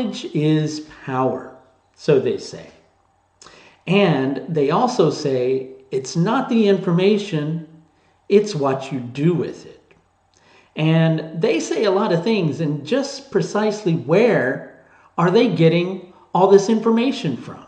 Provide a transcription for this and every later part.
knowledge is power, so they say. And they also say it's not the information, it's what you do with it. And they say a lot of things, and just precisely where are they getting all this information from?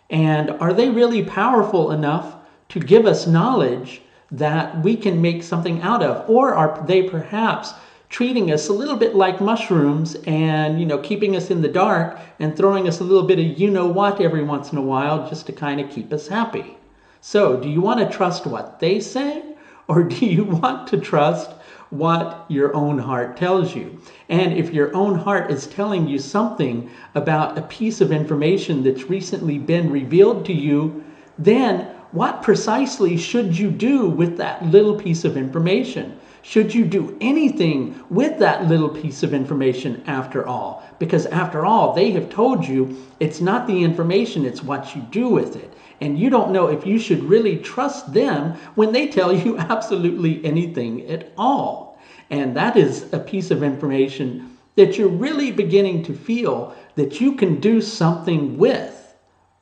And are they really powerful enough to give us knowledge that we can make something out of? Or are they perhaps treating us a little bit like mushrooms and, keeping us in the dark and throwing us a little bit of you-know-what every once in a while just to kind of keep us happy? So do you want to trust what they say, or do you want to trust what your own heart tells you? And if your own heart is telling you something about a piece of information that's recently been revealed to you, then what precisely should you do with that little piece of information? Should you do anything with that little piece of information after all? Because after all, they have told you it's not the information, it's what you do with it. And you don't know if you should really trust them when they tell you absolutely anything at all. And that is a piece of information that you're really beginning to feel that you can do something with.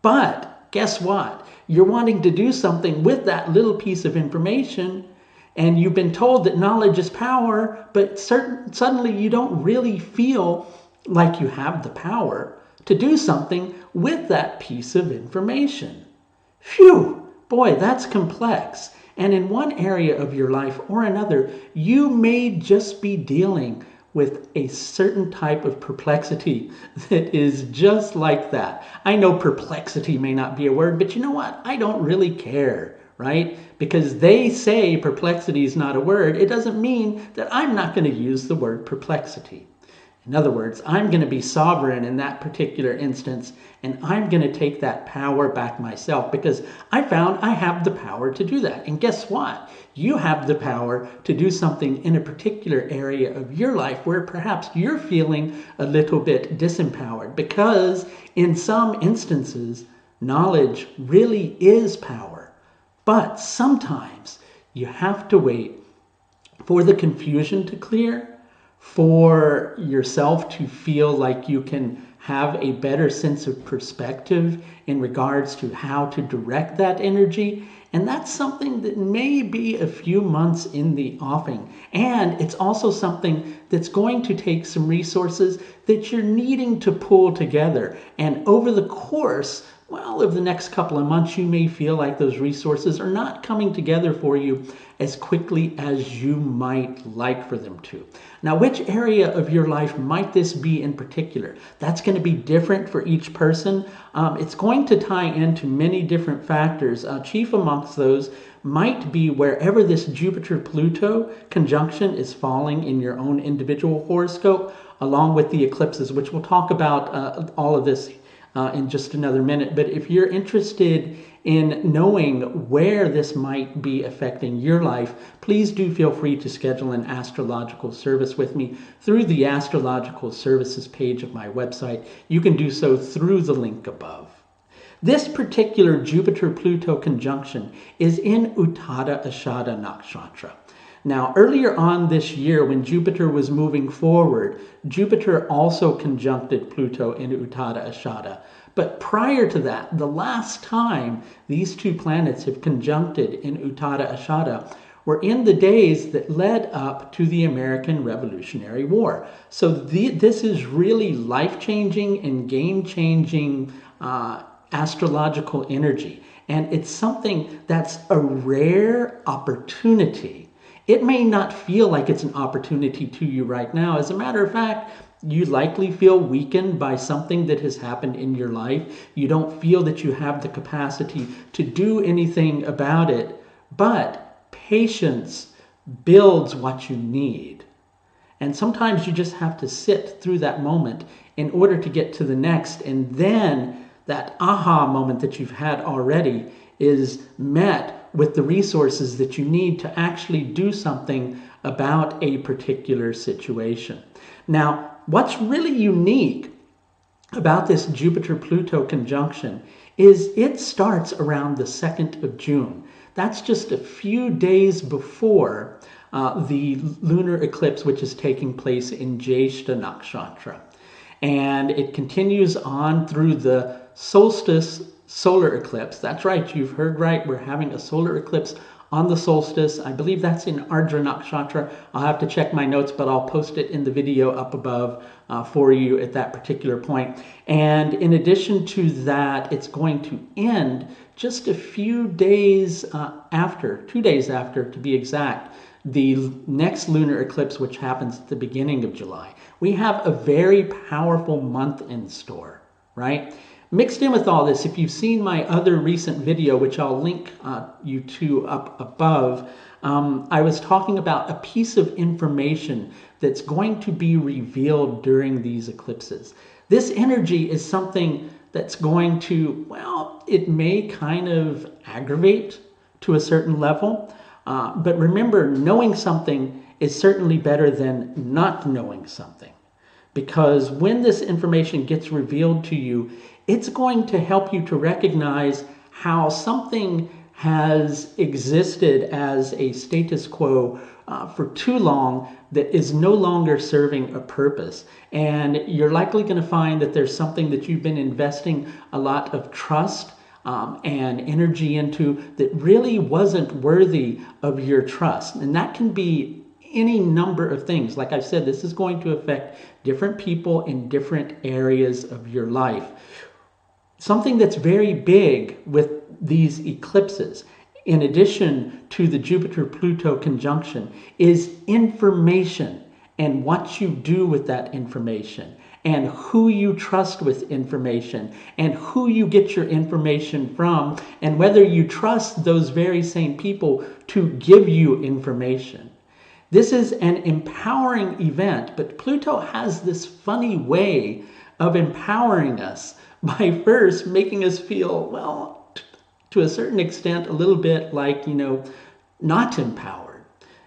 But guess what? You're wanting to do something with that little piece of information, and you've been told that knowledge is power, but suddenly you don't really feel like you have the power to do something with that piece of information. Phew, boy, that's complex. And in one area of your life or another, you may just be dealing with a certain type of perplexity that is just like that. I know perplexity may not be a word, but you know what? I don't really care, right? Because they say perplexity is not a word, it doesn't mean that I'm not going to use the word perplexity. In other words, I'm going to be sovereign in that particular instance, and I'm going to take that power back myself because I found I have the power to do that. And guess what? You have the power to do something in a particular area of your life where perhaps you're feeling a little bit disempowered, because in some instances, knowledge really is power. But sometimes you have to wait for the confusion to clear, for yourself to feel like you can have a better sense of perspective in regards to how to direct that energy. And that's something that may be a few months in the offing. And it's also something that's going to take some resources that you're needing to pull together. And over the course, of the next couple of months, you may feel like those resources are not coming together for you as quickly as you might like for them to. Now, which area of your life might this be in particular? That's going to be different for each person. It's going to tie into many different factors. Chief amongst those might be wherever this Jupiter-Pluto conjunction is falling in your own individual horoscope, along with the eclipses, which we'll talk about all of this in just another minute. But if you're interested in knowing where this might be affecting your life, please do feel free to schedule an astrological service with me through the astrological services page of my website. You can do so through the link above. This particular Jupiter-Pluto conjunction is in Uttada Ashada Nakshatra. Now, earlier on this year, when Jupiter was moving forward, Jupiter also conjuncted Pluto in Uttada Ashada. But prior to that, the last time these two planets have conjuncted in Uttada Ashada were in the days that led up to the American Revolutionary War. So this is really life-changing and game-changing astrological energy. And it's something that's a rare opportunity. It may not feel like it's an opportunity to you right now. As a matter of fact, you likely feel weakened by something that has happened in your life. You don't feel that you have the capacity to do anything about it. But patience builds what you need. And sometimes you just have to sit through that moment in order to get to the next. And then that aha moment that you've had already is met with the resources that you need to actually do something about a particular situation. Now, what's really unique about this Jupiter-Pluto conjunction is it starts around the 2nd of June. That's just a few days before the lunar eclipse, which is taking place in Jyeshta Nakshatra. And it continues on through the solstice solar eclipse. That's right, you've heard right. We're having a solar eclipse on the solstice. I believe that's in Ardra Nakshatra. I'll have to check my notes, but I'll post it in the video up above for you at that particular point. And in addition to that, it's going to end just a few days after, 2 days after to be exact, the next lunar eclipse, which happens at the beginning of July. We have a very powerful month in store, right? Mixed in with all this, if you've seen my other recent video, which I'll link you to up above, I was talking about a piece of information that's going to be revealed during these eclipses. This energy is something that's going to, well, it may kind of aggravate to a certain level, but remember, knowing something is certainly better than not knowing something. Because when this information gets revealed to you, it's going to help you to recognize how something has existed as a status quo for too long that is no longer serving a purpose. And you're likely going to find that there's something that you've been investing a lot of trust and energy into that really wasn't worthy of your trust. And that can be any number of things. Like I've said, this is going to affect different people in different areas of your life. Something that's very big with these eclipses, in addition to the Jupiter-Pluto conjunction, is information and what you do with that information, and who you trust with information, and who you get your information from, and whether you trust those very same people to give you information. This is an empowering event, but Pluto has this funny way of empowering us by first making us feel, well, to a certain extent, a little bit like, not empowered.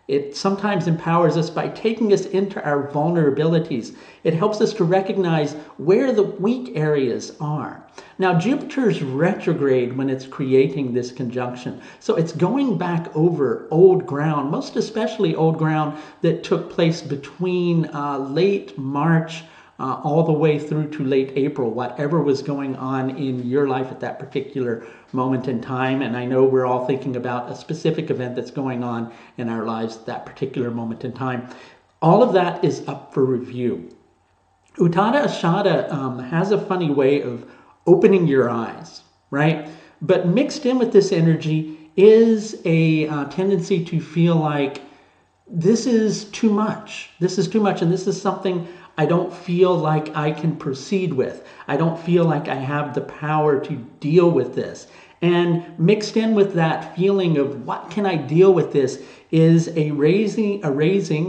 It sometimes empowers us by taking us into our vulnerabilities. It helps us to recognize where the weak areas are. Now, Jupiter's retrograde when it's creating this conjunction. So it's going back over old ground, most especially old ground that took place between late March all the way through to late April, whatever was going on in your life at that particular moment in time. And I know we're all thinking about a specific event that's going on in our lives at that particular moment in time. All of that is up for review. Uttada Ashada has a funny way of opening your eyes, right? But mixed in with this energy is a tendency to feel like this is too much. This is too much, and this is something I don't feel like I can proceed with. I don't feel like I have the power to deal with this. And mixed in with that feeling of what can I deal with this is a raising,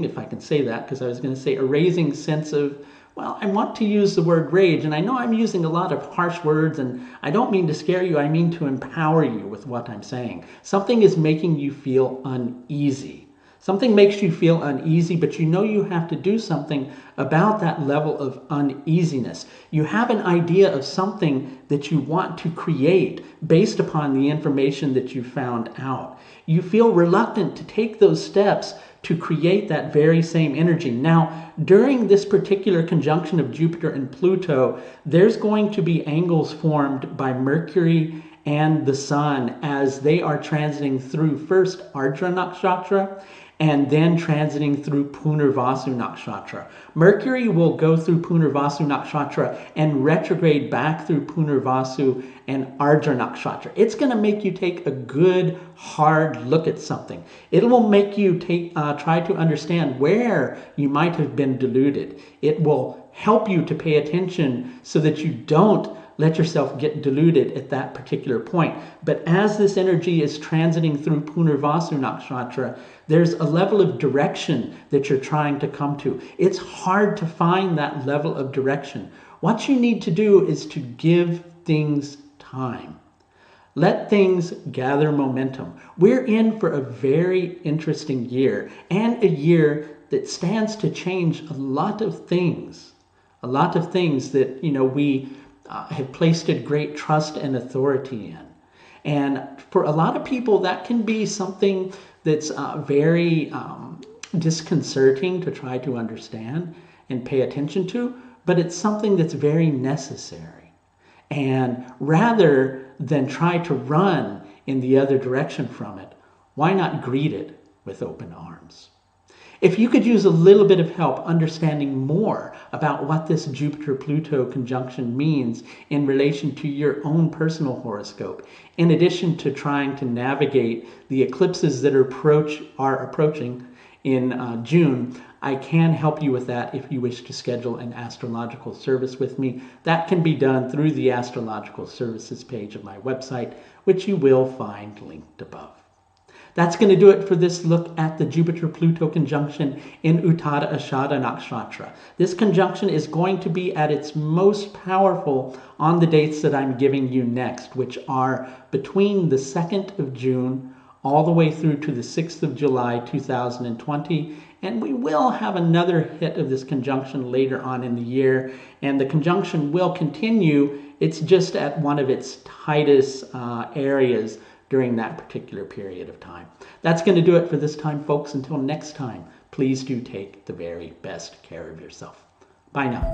if I can say that, because I was going to say a raising sense of, well, I want to use the word rage, and I know I'm using a lot of harsh words, and I don't mean to scare you, I mean to empower you with what I'm saying. Something is making you feel uneasy. Something makes you feel uneasy, but you know you have to do something about that level of uneasiness. You have an idea of something that you want to create based upon the information that you found out. You feel reluctant to take those steps to create that very same energy. Now, during this particular conjunction of Jupiter and Pluto, there's going to be angles formed by Mercury and the Sun as they are transiting through first Ardra Nakshatra and then transiting through Punarvasu Nakshatra. Mercury will go through Punarvasu Nakshatra and retrograde back through Punarvasu and Ardra Nakshatra. It's going to make you take a good, hard look at something. It will make you try to understand where you might have been deluded. It will help you to pay attention so that you don't let yourself get deluded at that particular point. But as this energy is transiting through Punarvasu Nakshatra, there's a level of direction that you're trying to come to. It's hard to find that level of direction. What you need to do is to give things time. Let things gather momentum. We're in for a very interesting year, and a year that stands to change a lot of things. A lot of things that, we have placed a great trust and authority in. And for a lot of people, that can be something that's very disconcerting to try to understand and pay attention to. but it's something that's very necessary. And rather than try to run in the other direction from it, why not greet it with open arms? If you could use a little bit of help understanding more about what this Jupiter-Pluto conjunction means in relation to your own personal horoscope, in addition to trying to navigate the eclipses that are approaching in June, I can help you with that if you wish to schedule an astrological service with me. That can be done through the astrological services page of my website, which you will find linked above. That's going to do it for this look at the Jupiter-Pluto conjunction in Uttada Ashada Nakshatra. This conjunction is going to be at its most powerful on the dates that I'm giving you next, which are between the 2nd of June all the way through to the 6th of July 2020. And we will have another hit of this conjunction later on in the year. And the conjunction will continue. It's just at one of its tightest areas during that particular period of time. That's going to do it for this time, folks. Until next time, please do take the very best care of yourself. Bye now.